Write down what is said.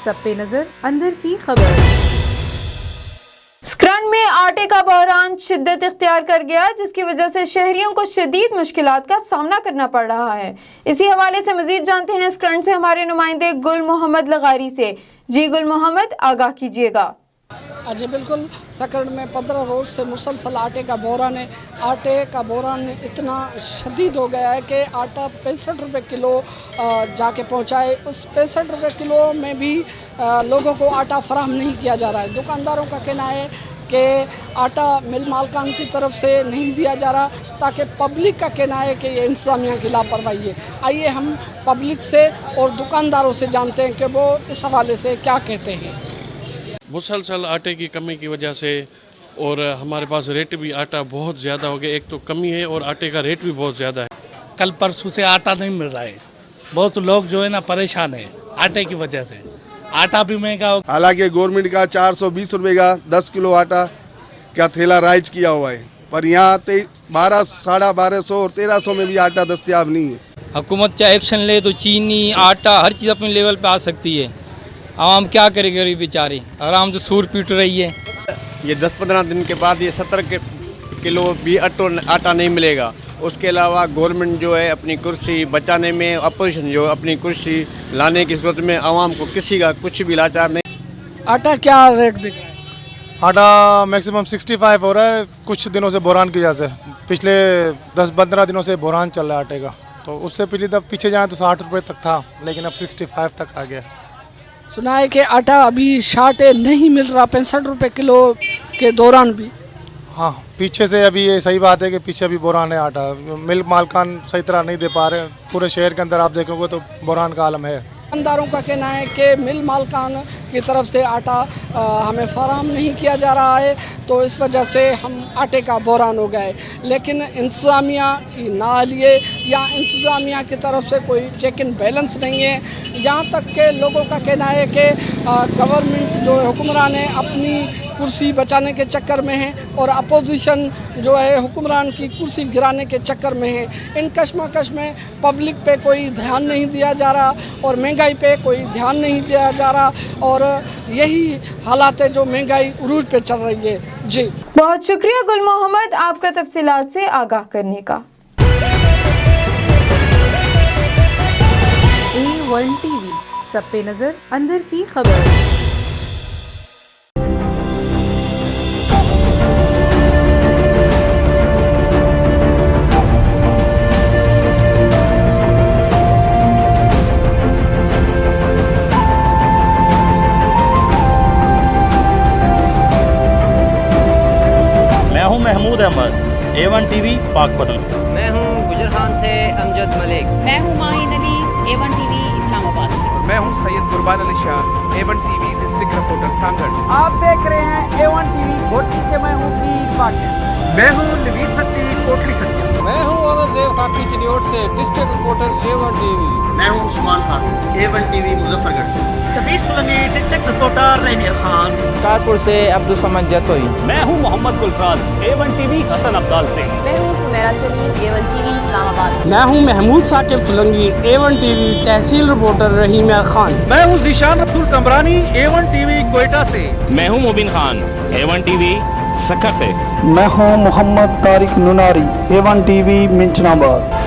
सब पे नजर, अंदर की खबर। सकरंद में आटे का बहरान शिद्दत इख्तियार कर गया, जिसकी वजह से शहरियों को शदीद मुश्किलात का सामना करना पड़ रहा है। इसी हवाले से मजीद जानते हैं सकरंद से हमारे नुमाइंदे गुल मोहम्मद लगारी से। जी गुल मोहम्मद, आगाह कीजिएगा। जी बिल्कुल, सकरंद में 15 रोज़ से मुसलसल आटे का बहरान है। आटे का बहरान इतना शदीद हो गया है कि आटा 65 रुपये किलो जाके पहुंचाए। उस 65 रुपये किलो में भी लोगों को आटा फराहम नहीं किया जा रहा है। दुकानदारों का कहना है कि आटा मिल मालकान की तरफ से नहीं दिया जा रहा, ताकि पब्लिक का कहना है कि ये इंतज़ामिया की लापरवाही है। आइए हम पब्लिक से और दुकानदारों से जानते हैं कि वो इस हवाले से क्या कहते हैं। मुसलसल आटे की कमी की वजह से और हमारे पास रेट भी आटा बहुत ज़्यादा हो गया। एक तो कमी है और आटे का रेट भी बहुत ज़्यादा है। कल परसों से आटा नहीं मिल रहा है। बहुत लोग जो है ना परेशान है आटे की वजह से। आटा भी महंगा हो। हालांकि गवर्नमेंट का 420 रुपये का 10 किलो आटा का थैला राइज किया हुआ है, पर यहाँ 1200, 1250 और 1300 में भी आटा दस्तयाब नहीं है। हुकूमत चाहे एक्शन ले तो चीनी, आटा, हर चीज़ अपने लेवल पे आ सकती है। आवाम क्या करे, गरीब बेचारे आराम से सूर पीट रही है। ये 10-15 दिन के बाद ये 70 किलो भी आटा नहीं मिलेगा। उसके अलावा गवर्नमेंट जो है अपनी कुर्सी बचाने में, अपोजिशन जो अपनी कुर्सी लाने की सूरत में आवाम को किसी का कुछ भी लाचार नहीं। आटा क्या रेट बिक रहा है? आटा मैक्सिमम 65 हो रहा है। कुछ दिनों से बहरान की वजह से, पिछले 10-15 दिनों से बहरान चल रहा है आटे का। तो उससे पीछे जाए तो 60 रुपये तक था, लेकिन अब 65 तक आ गया। सुना है कि आटा अभी शाटे नहीं मिल रहा 65 रुपये किलो के दौरान भी। हाँ, पीछे से अभी ये सही बात है कि पीछे अभी बहरान है आटा। मिल मालकान सही तरह नहीं दे पा रहे। पूरे शहर के अंदर आप देखोगे तो बहरान का आलम है। दुकानदारों का कहना है कि मिल मालकान की तरफ से आटा हमें फराहम नहीं किया जा रहा है, तो इस वजह से हम आटे का बहरान हो गए। लेकिन इंतज़ामिया की नालिए या इंतज़ामिया की तरफ से कोई चेक इन बैलेंस नहीं है। यहाँ तक के लोगों का कहना है कि गवर्नमेंट जो हुक्मरान है अपनी कुर्सी बचाने के चक्कर में है और अपोजिशन जो है हुक्मरान की कुर्सी गिराने के चक्कर में है। इन कश्मकश में पब्लिक पे कोई ध्यान नहीं दिया जा रहा और महंगाई पे कोई ध्यान नहीं दिया जा रहा, और यही हालात है जो महंगाई उरूज पे चल रही है। जी बहुत शुक्रिया गुल मोहम्मद, आपका तफसीलात से आगाह करने का। A1 टीवी, सब पे नजर, अंदर की खबर। महमूद अहमद, A1 टीवी पाकपतन से। मैं हूं गुजर खान से अमजद मलिक। मैं हूं माहिन अली, A1 टीवी इस्लामाबाद से। मैं हूं सैयद कुर्बान Ali Shah, A1 TV district reporter Sanghar. आप देख रहे हैं A1 टीवी घोटी से। मैं हूं पीर पाकिर। मैं हूं नवीद सत्ती, कोटली सत्ती। मैं हूं औरंगजेब खाकी चिन्योट से, डिस्ट्रिक्ट रिपोर्टर A1 टीवी। मैं हूं उस्मान खान, A1 टीवी मुजफ्फरगढ़ से। Kabir Sulangi, district reporter Raniyar Khan. कानपुर से अब्दुल समद जतोई। मैं हूं मोहम्मद गुलफराज, A1 टीवी हसन अब्दाल से। मैं हूं सुमेरा सलीम, A1 टीवी इस्लामाबाद। मैं हूं महमूद साकिब सुलंगी, A1 टीवी तहसील रिपोर्टर रहीम खान। मैं हूं ज़ीशान अब्दुल कमरानी, A1 टीवी क्वेटा से। मैं हूं मुबिन खान, A1 टीवी सक्खर से। मैं हूं मोहम्मद तारिक नुनारी, A1 टीवी मिंचनाबाद।